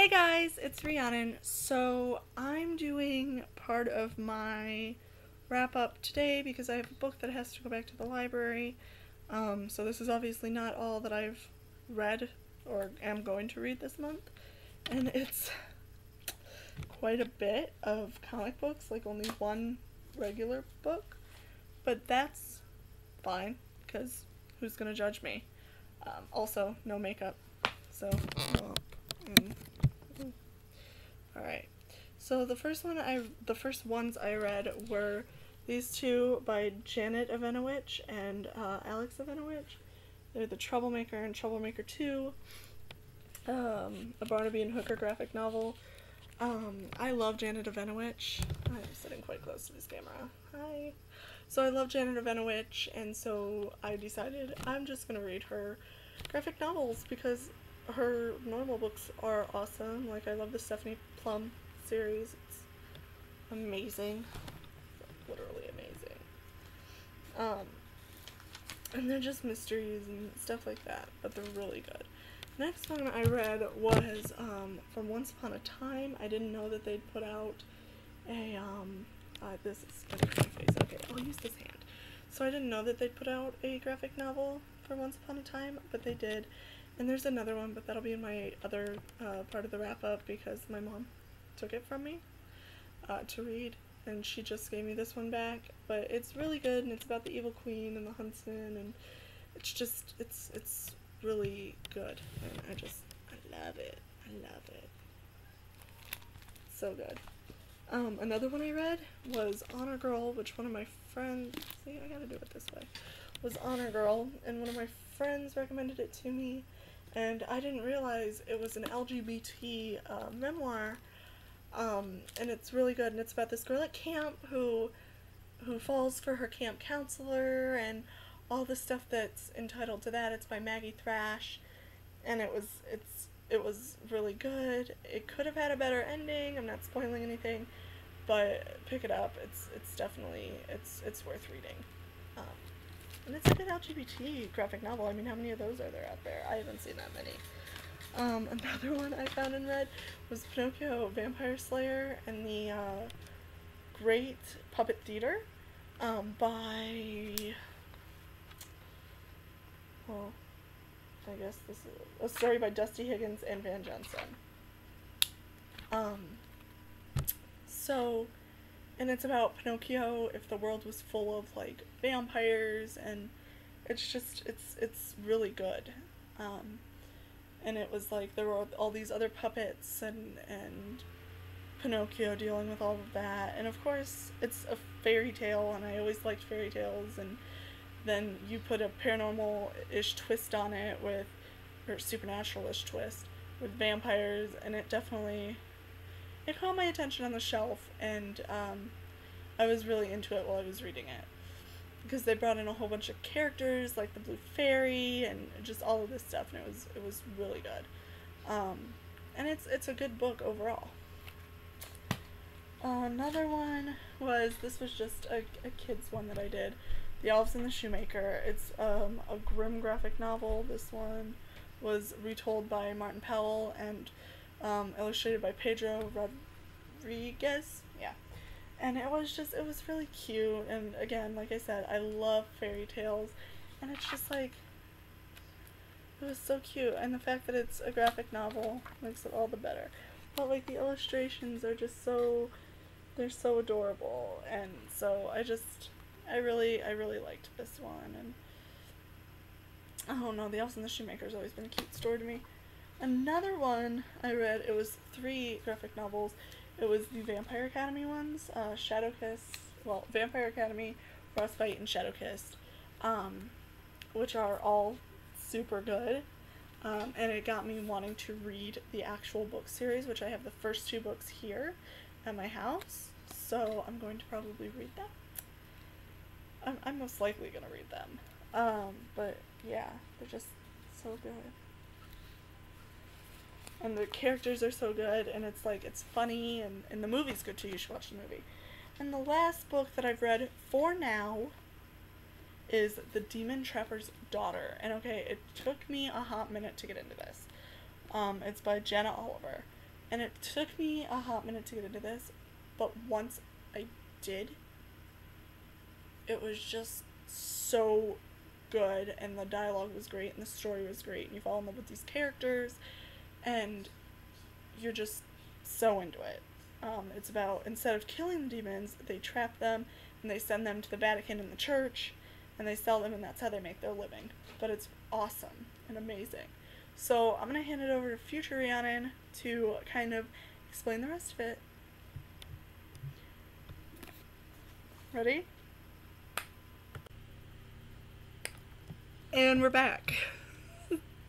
Hey guys, it's Rhiannon. So I'm doing part of my wrap up today because I have a book that has to go back to the library. So this is obviously not all that I've read or am going to read this month. And it's quite a bit of comic books, like only one regular book. But that's fine, because who's gonna judge me? Also, no makeup. So, Alright. So the first ones I read were these two by Janet Evanowicz and Alex Evanowicz. They're The Troublemaker and Troublemaker 2, a Barnaby and Hooker graphic novel. I love Janet Evanowicz. I'm sitting quite close to this camera. Hi. So I love Janet Evanowicz, and so I decided I'm just gonna read her graphic novels because her normal books are awesome. Like, I love the Stephanie Plum series. It's amazing. Literally amazing. And they're just mysteries and stuff like that, but they're really good. Next one I read was from Once Upon a Time. I didn't know that they'd put out a this is getting my face. Okay, I'll use this hand. So I didn't know that they'd put out a graphic novel for Once Upon a Time, but they did. And there's another one, but that'll be in my other part of the wrap up because my mom took it from me to read, and she just gave me this one back. But it's really good, and it's about the evil queen and the huntsman, and it's really good, and I love it. I love it. So good. Another one I read was Honor Girl, which one of my friends, see, I gotta do it this way, was Honor Girl, and one of my friends recommended it to me, and I didn't realize it was an LGBT memoir, and it's really good, and it's about this girl at camp who falls for her camp counselor, and all the stuff that's entitled to that. It's by Maggie Thrash, and it was really good. It could have had a better ending. I'm not spoiling anything, but pick it up. It's definitely it's worth reading. And it's a good LGBT graphic novel. I mean, how many of those are there out there? I haven't seen that many. Another one I found and read was Pinocchio Vampire Slayer and the Great Puppet Theater by, well, I guess this is a story by Dusty Higgins and Van Jensen. So, and it's about Pinocchio if the world was full of, like, vampires, and it's really good. And it was like there were all these other puppets and Pinocchio dealing with all of that, and of course it's a fairy tale, and I always liked fairy tales, and then you put a paranormal-ish twist on it or supernatural-ish twist with vampires, and it caught my attention on the shelf, and I was really into it while I was reading it, because they brought in a whole bunch of characters, like the Blue Fairy, and just all of this stuff, and it was really good. And it's a good book overall. Another one this was just a kid's one that I did, The Elves and the Shoemaker. It's a grim graphic novel. This one was retold by Martin Powell and illustrated by Pedro Rodriguez. Yeah. And it was really cute, and again, like I said, I love fairy tales, and it's just like, it was so cute, and the fact that it's a graphic novel makes it all the better. But like, the illustrations are just they're so adorable, and so I really liked this one, and I don't know, The Elves and the Shoemaker's always been a cute story to me. Another one I read, it was 3 graphic novels. It was the Vampire Academy ones, Vampire Academy, Frostbite, and Shadowkissed, which are all super good, and it got me wanting to read the actual book series, which I have the first 2 books here at my house, so I'm going to probably read them. I'm most likely going to read them, but yeah, they're just so good. And the characters are so good, and it's funny, and the movie's good too. You should watch the movie. And the last book that I've read for now is The Demon Trapper's Daughter. And okay, it took me a hot minute to get into this. It's by Jenna Oliver. And it took me a hot minute to get into this, but once I did, it was just so good, and the dialogue was great, and the story was great, and you fall in love with these characters, and you're just so into it. It's about, instead of killing the demons, they trap them, and they send them to the Vatican and the church, and they sell them, and that's how they make their living. But it's awesome and amazing. So I'm going to hand it over to future Rhiannon to kind of explain the rest of it. Ready? And we're back.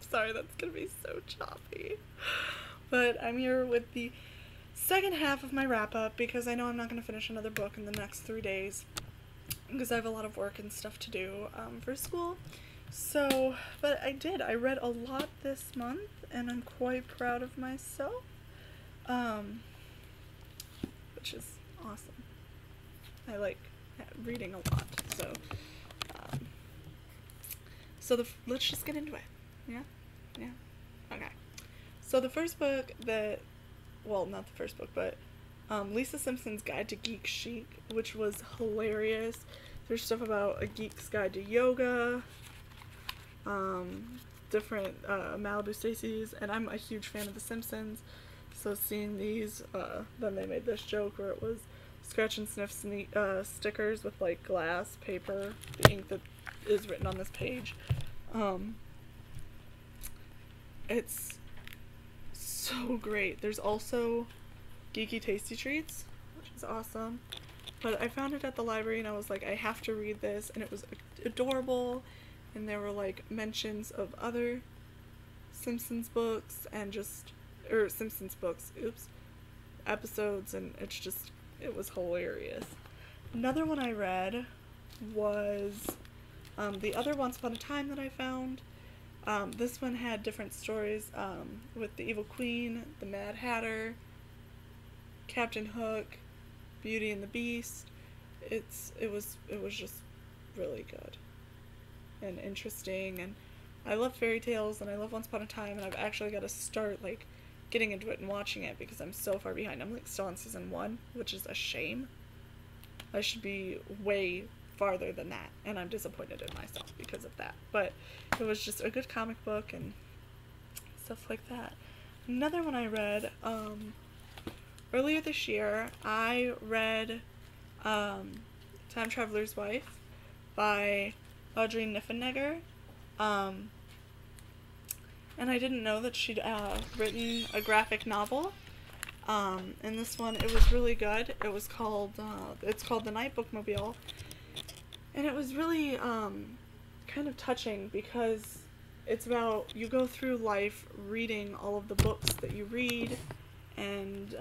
Sorry, that's going to be so choppy. But I'm here with the second half of my wrap-up because I know I'm not going to finish another book in the next 3 days because I have a lot of work and stuff to do for school. So, but I did. I read a lot this month, and I'm quite proud of myself, which is awesome. I like reading a lot, so, let's just get into it. Yeah? Yeah? Okay. So the first book that, well, not the first book, but Lisa Simpson's Guide to Geek Chic, which was hilarious. There's stuff about a geek's guide to yoga, different Malibu Stacy's, and I'm a huge fan of The Simpsons, so seeing these, then they made this joke where it was scratch and sniff stickers with like glass paper, the ink that is written on this page. It's so great. There's also Geeky Tasty Treats, which is awesome. But I found it at the library and I was like, I have to read this, and it was adorable, and there were like mentions of other Simpsons books and episodes, and it was hilarious. Another one I read was the other Once Upon a Time that I found. This one had different stories with the Evil Queen, the Mad Hatter, Captain Hook, Beauty and the Beast. It was just really good and interesting, and I love fairy tales, and I love Once Upon a Time, and I've actually got to start like getting into it and watching it because I'm so far behind. I'm like still on season 1, which is a shame. I should be way farther than that, and I'm disappointed in myself because of that. But it was just a good comic book and stuff like that. Another one I read earlier this year, I read Time Traveler's Wife by Audrey Niffenegger, and I didn't know that she'd written a graphic novel. And this one, it was really good. It was called it's called The Night Bookmobile. And it was really kind of touching because it's about, you go through life reading all of the books that you read, and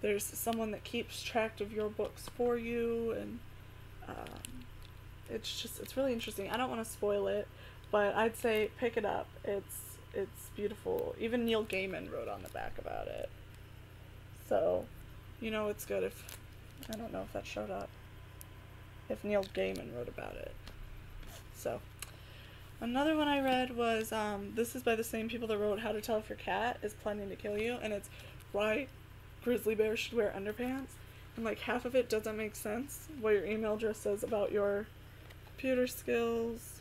there's someone that keeps track of your books for you, and it's really interesting. I don't want to spoil it, but I'd say pick it up. It's beautiful. Even Neil Gaiman wrote on the back about it. So, you know it's good if, I don't know if that showed up, if Neil Gaiman wrote about it. So, another one I read was, this is by the same people that wrote How to Tell If Your Cat Is Planning to Kill You, and it's why grizzly bears should wear underpants. And like half of it doesn't make sense, what your email address says about your computer skills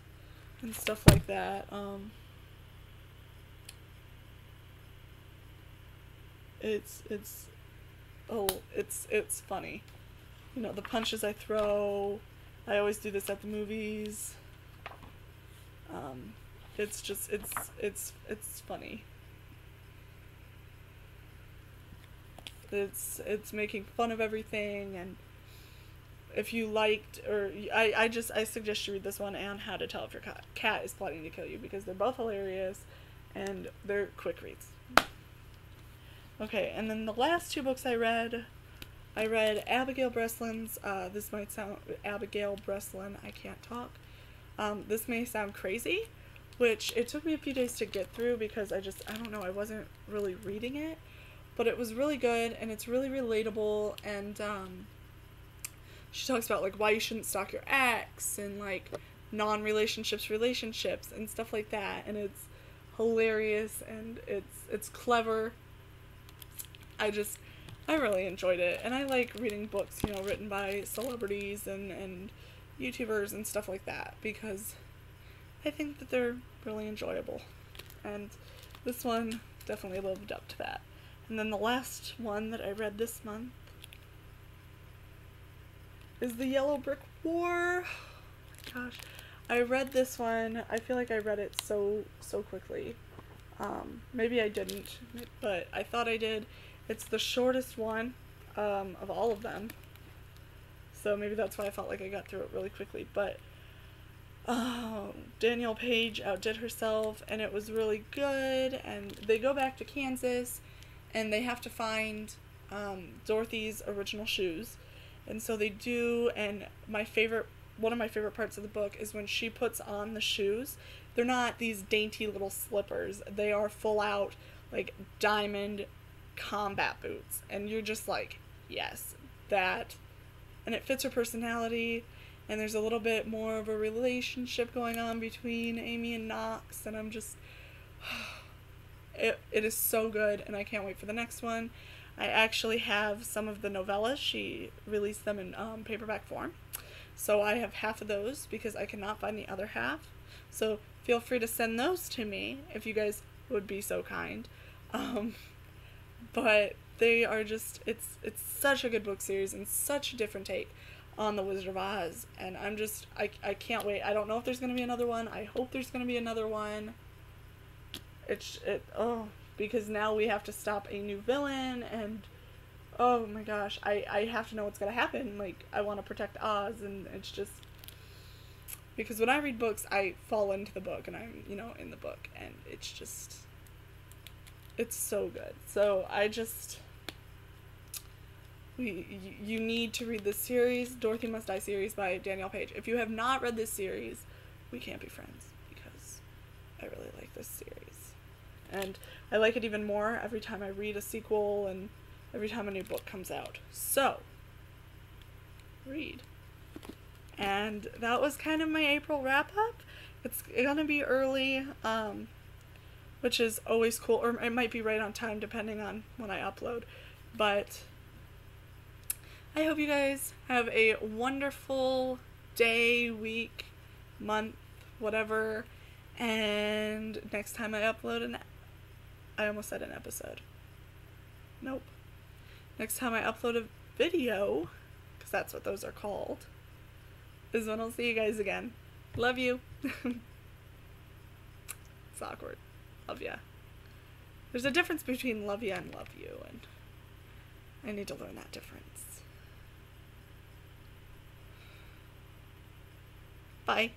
and stuff like that. It's funny. You know, the punches I throw, I always do this at the movies. It's funny. It's making fun of everything, and if you liked, or I suggest you read this one and How to Tell If Your Cat Is Plotting to Kill You, because they're both hilarious and they're quick reads. Okay, and then the last 2 books I read Abigail Breslin's, this might sound, Abigail Breslin, I can't talk. This may sound crazy, which it took me a few days to get through because I don't know, I wasn't really reading it, but it was really good, and it's really relatable, and she talks about like why you shouldn't stalk your ex, and like non-relationships, relationships, and stuff like that, and it's hilarious and it's clever. I really enjoyed it, and I like reading books, you know, written by celebrities and YouTubers and stuff like that, because I think that they're really enjoyable. And this one definitely lived up to that. And then the last one that I read this month is The Yellow Brick War. Oh my gosh. I read this one, I feel like I read it so quickly. Maybe I didn't, but I thought I did. It's the shortest one of all of them, so maybe that's why I felt like I got through it really quickly. But Danielle Page outdid herself, and it was really good. And they go back to Kansas, and they have to find Dorothy's original shoes, and so they do. And one of my favorite parts of the book is when she puts on the shoes. They're not these dainty little slippers. They are full out, like, diamond combat boots. And you're just like, yes, that. And it fits her personality. And there's a little bit more of a relationship going on between Amy and Knox. And I'm just... It is so good. And I can't wait for the next one. I actually have some of the novellas. She released them in paperback form. So I have half of those because I cannot find the other half. So feel free to send those to me if you guys would be so kind. But they are just, it's such a good book series and such a different take on The Wizard of Oz. And I can't wait. I don't know if there's going to be another one. I hope there's going to be another one. Because now we have to stop a new villain, and oh my gosh, I have to know what's going to happen. Like, I want to protect Oz, and it's just, because when I read books, I fall into the book, and I'm, you know, in the book, and it's just, it's so good. So you need to read this series, Dorothy Must Die series by Danielle Page. If you have not read this series, we can't be friends, because I really like this series. And I like it even more every time I read a sequel and every time a new book comes out. So, read. And that was kind of my April wrap-up. It's gonna be early, which is always cool, or it might be right on time depending on when I upload. But I hope you guys have a wonderful day, week, month, whatever. And next time I upload I almost said an episode. Nope. Next time I upload a video, because that's what those are called, is when I'll see you guys again. Love you. It's awkward. Love ya. There's a difference between love ya and love you, and I need to learn that difference. Bye.